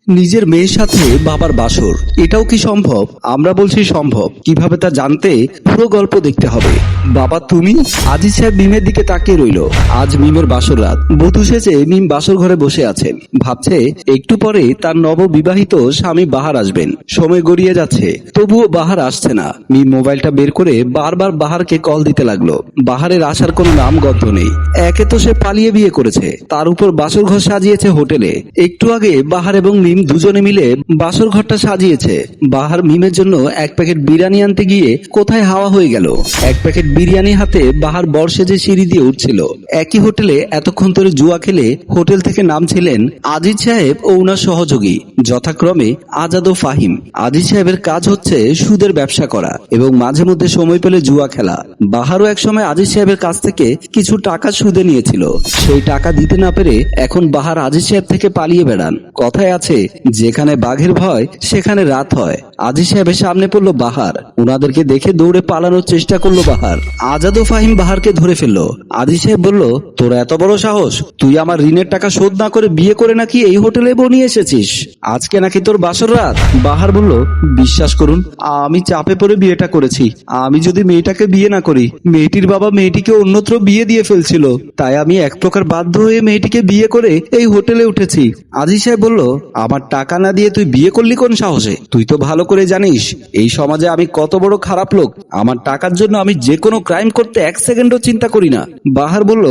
নিজের মেয়ের সাথে বাবার বাসর, এটাও কি সম্ভব? আমরা বলছি সম্ভব। কিভাবে তা জানতে পুরো গল্প দেখতে হবে। বাবা তুমি? আজিজ সাহেব মিমের দিকে তাকিয়ে রইল। আজ মিমের বাসর রাত। বধূ সেজে মিম বাসর ঘরে বসে আছেন। ভাবছে একটু পরে তার নববিবাহিত স্বামী বাহার আসবেন। সময় গড়িয়ে যাচ্ছে, তবুও বাহার আসছে না। মিম মোবাইলটা বের করে বারবার বাহারকে কল দিতে লাগলো। বাহারের আসার কোনো নামগন্ধ নেই। একে তো সে পালিয়ে বিয়ে করেছে, তার উপর বাসর ঘর সাজিয়েছে হোটেলে। একটু আগে বাহার এবং মিম দুজনে মিলে বাসর ঘরটা সাজিয়েছে। বাহার মিমের জন্য এক প্যাকেট বিরিয়ানি আনতে গিয়ে কোথায় হাওয়া হয়ে গেল। এক প্যাকেট বিরিয়ানি হাতে বাহার বর সেজে সিঁড়ি দিয়ে উঠছিল। একই হোটেলে এতক্ষণ ধরে জুয়া খেলে হোটেল থেকে নামছিলেন আজিজ সাহেব ও উনার সহযোগী, যথাক্রমে আজাদ ও ফাহিম। আজিজ সাহেবের কাজ হচ্ছে সুদের ব্যবসা করা এবং মাঝে মধ্যে সময় পেলে জুয়া খেলা। বাহারও একসময় আজিজ সাহেবের কাছ থেকে কিছু টাকা সুদে নিয়েছিল। সেই টাকা দিতে না পেরে এখন বাহার আজিজ সাহেব থেকে পালিয়ে বেড়ান। কথায় আছে, যেখানে বাঘের ভয় সেখানে রাত হয়। আজিজ সাহেবের সামনে পড়লো বাহার। উনাদেরকে দেখে দৌড়ে পালানোর চেষ্টা করলো বাহার। আজাদ ও ফাহিম বাহারকে ধরে ফেললো। আজিজ সাহেব বলল, তোর এত বড় সাহস, তুই আমার ঋণের টাকা শোধ না করে বিয়ে করে নাকি এই হোটেলে বউ নিয়ে এসেছিস? আজকে নাকি তোর বাসর রাত? বাহার বলল, বিশ্বাস করুন, আমি চাপে পড়ে বিয়েটা করেছি। আমি যদি মেয়েটাকে বিয়ে না করি, মেয়েটির বাবা মেয়েটিকে অন্যত্র বিয়ে দিয়ে ফেলছিল, তাই আমি এক প্রকার বাধ্য হয়ে মেয়েটিকে বিয়ে করে এই হোটেলে উঠেছি। আজিজ সাহেব বলল, আমার টাকা না দিয়ে তুই বিয়ে করলি কোন সাহসে? তুই তো ভালো করে জানিস এই সমাজে আমি কত বড় খারাপ লোক। আমার টাকার জন্য আমি যে কোনো ক্রাইম করতে এক সেকেন্ডও চিন্তা করি না। বাহার বলল,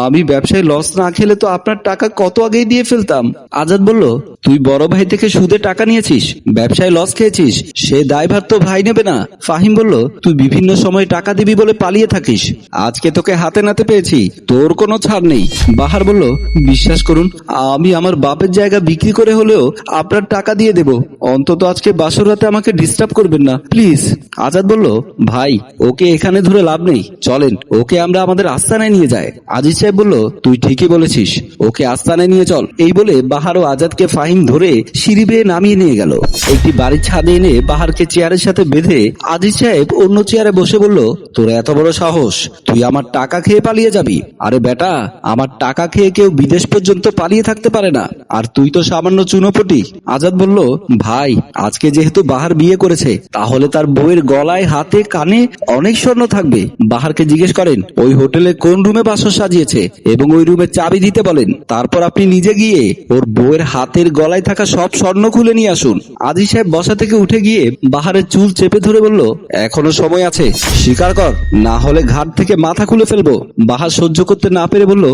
আমি ব্যবসায় লস না খেলে তো আপনার টাকা কত আগেই দিয়ে ফেলতাম। আজাদ বলল, তুই বড় ভাই থেকে সুদে টাকা নিয়েছিস, ব্যবসায় লস খেয়েছিস, সে দায়ভার তো ভাই নেবে না। ফাহিম বলল, তুই বিভিন্ন সময় টাকা দিবি বলে পালিয়ে থাকিস, আজকে তোকে হাতে নাতে পেয়েছি, তোর কোনো ছাড় নেই। বাহার বলল, বিশ্বাস করুন, আমি আমার বাপের জায়গা বিক্রি করে হলেও আপনার টাকা দিয়ে দেব। অন্তত আজকে বাসর রাতে আমাকে ডিস্টার্ব করবেন না, প্লিজ। আজাদ বলল, ভাই ওকে এখানে ধরে লাভ নেই, চলেন ওকে আমরা আমাদের আস্তানায় নিয়ে যাই। আজিজ সাহেব বলল, তুই ঠিকই বলেছিস, ওকে আস্তানায় নিয়ে চল। এই বলে বাহার ও আজাদকে ফাহিম ধরে সিঁড়ি বেয়ে নামিয়ে নিয়ে গেল। একটি বাড়ির ছাদে এনে বাহারকে চেয়ারের সাথে বেঁধে আজিজ সাহেব অন্য চেয়ারে বসে বলল, তোর এত বড় সাহস, তুই আমার টাকা খেয়ে পালিয়ে যাবি? আরে বেটা, আমার টাকা খেয়ে কেউ বিদেশ পর্যন্ত পালিয়ে থাকতে পারে না, আর তুই তো সামান্য চুনোপটি। আজাদ বলল, ভাই আজকে যেহেতু বাহার বিয়ে করেছে, তাহলে তার বউয়ের গলায় হাতে কানে অনেক স্বর্ণ থাকবে। বাহারকে জিজ্ঞেস করেন ওই হোটেলে কোন রুমে বাসর সাজিয়েছে এবং ওই রুমের চাবি দিতে বলেন। তারপর আপনি নিজে গিয়ে ওর বউয়ের হাতের গলায় থাকা সব স্বর্ণ খুলে নিয়ে আসুন। আজিজ সাহেব বসা থেকে উঠে গিয়ে বাহারের চুল চেপে ধরে বলল, এখনো সময় আছে, স্বীকার কর, না হলে ঘাট থেকে মাথা খুলে ফেলবো। বাহার সহ্য করতে না পেরে বলল,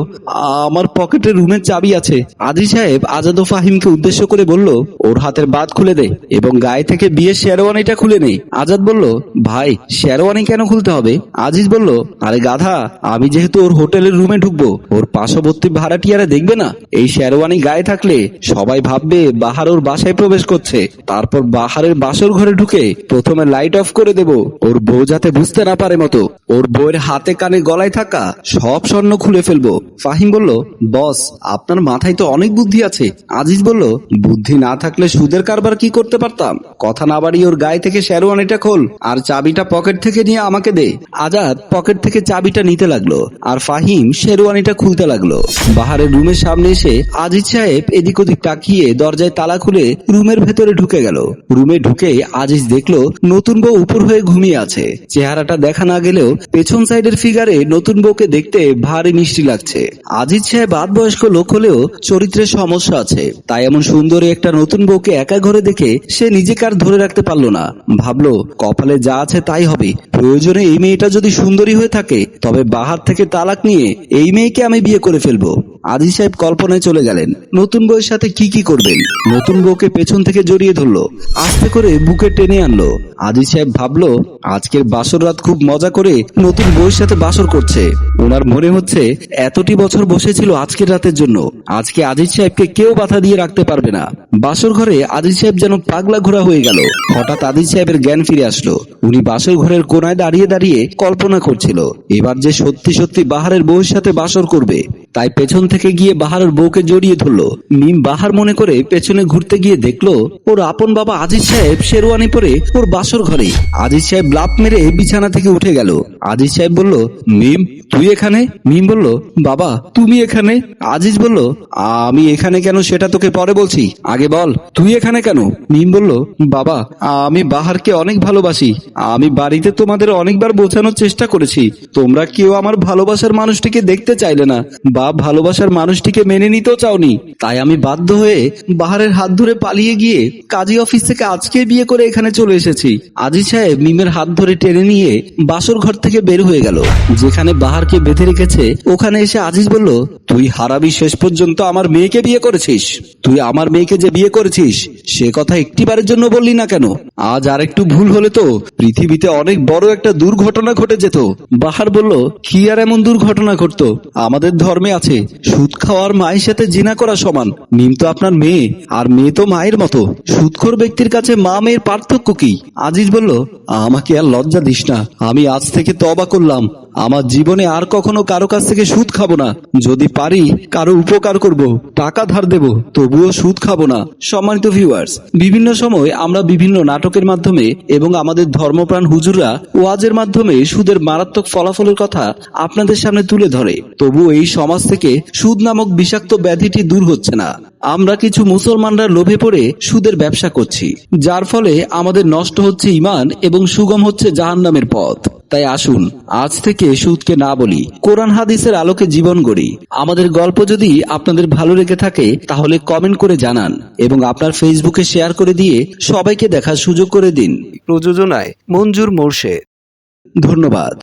আমার পকেটে রুমের চাবি আছে। আজিজ সাহেব আজাদ ও ফাহিমকে উদ্দেশ্য করে বলল, ওর হাতের বাদ খুলে দে এবং গায়ে থেকে বিয়ের শেরওয়ানিটা খুলে নে। আজাদ বলল, ভাই শেরওয়ানি কেন খুলতে হবে? আজিজ বলল, আরে গাধা, আমি যেহেতু ওর হোটেলের রুমে ঢুকবো, ওর পার্শ্ববর্তী ভাড়াটিয়ারা দেখবে না? এই শেরওয়ানি গায়ে থাকলে সবাই ভাববে বাহার ওর বাসায় প্রবেশ করছে। তারপর বাহারের বাসর ঘরে ঢুকে প্রথমে লাইট অফ করে দেব, ওর বউ যাতে বুঝতে না পারে মতো। ওর বউয়ের হাতে কানে গলায় থাকা সব স্বর্ণ খুলে ফেলবো। ফাহিম বলল, বস আপনার মাথায় তো অনেক বুদ্ধি আছে। আজিজ বলল, বুদ্ধি না থাকলে সুদের কারবার কি করতে পারতাম? কথা না বাড়িয়ে ওর গায়ে থেকে শেরওয়ানিটা খোল আর চাবিটা পকেট থেকে নিয়ে আমাকে দে। আজাদ পকেট থেকে চাবিটা নিতে লাগলো আর ফাহিম শেরওয়ানিটা খুলতে লাগলো। বাহারের রুমের সামনে এসে আজিজ সাহেব এদিক ওদিক তাকিয়ে দরজায় তালা খুলে রুমের ভেতরে ঢুকে গেল। রুমে ঢুকে আজিজ দেখলো নতুন বউ উপর হয়ে ঘুমিয়ে আছে। চেহারাটা দেখা না গেলেও পেছন সাইডের ফিগারে নতুন বউকে দেখতে ভারী মিষ্টি লাগছে। আজিজ সাহেব বয়স্ক লোক হলেও চরিত্রের সমস্যা আছে, তাই এমন সুন্দরী একটা নতুন বউকে একা ঘরে দেখে সে নিজেকে আর ধরে রাখতে পারলো না। ভাবলো, কপালে যা আছে তাই হবে। প্রয়োজনে এই মেয়েটা যদি সুন্দরী হয়ে থাকে, তবে বাহার থেকে তালাক নিয়ে এই মেয়েকে আমি বিয়ে করে ফেলবো। আজিজ সাহেব কল্পনায় চলে গেলেন নতুন বউয়ের সাথে কি কি করবেন। নতুন বউকে পেছন থেকে জড়িয়ে ধরলো, আস্তে করে বুকে টেনে আনলো। আজিজ সাহেব ভাবলো, আজকের বাসর রাত খুব মজা করে নতুন বউয়ের সাথে বাসর করছে। ওনার মনে হচ্ছে এতটি বছর বসেছিল আজকের রাতের জন্য। আজকে আজিজ সাহেবকে কেউ বাধা দিয়ে রাখতে পারবে না। বাসর ঘরে আজিজ সাহেব যেন পাগলা ঘোরা হয়ে গেল। হঠাৎ আজিজ সাহেবের জ্ঞান ফিরে আসলো। উনি বাসর ঘরের কোনায় দাঁড়িয়ে দাঁড়িয়ে কল্পনা করছিল, এবার যে সত্যি সত্যি বাহারের বউয়ের সাথে বাসর করবে। তাই পেছন থেকে গিয়ে বাহারের বউকে জড়িয়ে ধরলো। মিম বাহার মনে করে পেছনে ঘুরতে গিয়ে দেখলো ওর আপন বাবা আজিজ সাহেব শেরওয়ানি পরে ওর বাসর ঘরে। আজিজ সাহেব লাফ মেরে বিছানা থেকে উঠে গেল। আজিজ সাহেব বলল, মিম তুই এখানে? মিম বলল, বাবা তুমি এখানে? আজিজ বলল, আমি এখানে কেন সেটা তোকে পরে বলছি, আগে বল তুই এখানে কেন? মিম বলল, বাবা আমি বাহারকে অনেক ভালোবাসি। আমি বাড়িতে তোমাদের অনেকবার বোঝানোর চেষ্টা করেছি, তোমরা কেউ আমার ভালোবাসার মানুষটিকে দেখতে চাইলে না বা ভালোবাসার মানুষটিকে মেনে নিতেও চাওনি। তাই আমি বাধ্য হয়ে বাহারের হাত ধরে পালিয়ে গিয়ে কাজী অফিস থেকে আজকে বিয়ে করে এখানে চলে এসেছি। আজিজ সাহেব মিমের হাত ধরে টেনে নিয়ে বাসর ঘর থেকে বের হয়ে গেল। যেখানে বাহারকে বেঁধে রেখেছে ওখানে এসে আজিজ বলল, তুই হারাবি শেষ পর্যন্ত আমার মেয়েকে বিয়ে করেছিস। তুই আমার মেয়েকে যে বিয়ে করেছিস সে কথা একটিবারের জন্য বললি না কেন? আজ আর একটু ভুল হলে তো পৃথিবীতে অনেক বড় একটা দুর্ঘটনা ঘটে যেত। বাহার বলল, কি আর এমন দুর্ঘটনা ঘটতো? আমাদের ধর্মে আছে সুদ খাওয়ার মায়ের সাথে জিনা করা সমান। মিম তো আপনার মেয়ে, আর মেয়ে তো মায়ের মতো। সুদখোর ব্যক্তির কাছে মা মেয়ের পার্থক্য কি? আজিজ বলল, আমাকে আর লজ্জা দিস না, আমি আজ থেকে তওবা করলাম, আমার জীবনে আর কখনো কারো কাছ থেকে সুদ খাবো না। যদি পারি কারো উপকার করব, টাকা ধার দেব, তবুও সুদ খাবো না। সম্মানিত ভিউয়ার্স, বিভিন্ন সময় আমরা বিভিন্ন নাটকের মাধ্যমে এবং আমাদের ধর্মপ্রাণ হুজুররা ওয়াজের মাধ্যমে সুদের মারাত্মক ফলাফলের কথা আপনাদের সামনে তুলে ধরে, তবুও এই সমাজ থেকে সুদ নামক বিষাক্ত ব্যাধিটি দূর হচ্ছে না। আমরা কিছু মুসলমানরা লোভে পড়ে সুদের ব্যবসা করছি, যার ফলে আমাদের নষ্ট হচ্ছে ঈমান এবং সুগম হচ্ছে জাহান্নামের পথ। তাই আসুন আজ থেকে সুদকে না বলি, কোরআন হাদিসের আলোকে জীবন গড়ি। আমাদের গল্প যদি আপনাদের ভালো লেগে থাকে তাহলে কমেন্ট করে জানান এবং আপনার ফেসবুকে শেয়ার করে দিয়ে সবাইকে দেখার সুযোগ করে দিন। প্রযোজনায় মঞ্জুর মোর্শেদ। ধন্যবাদ।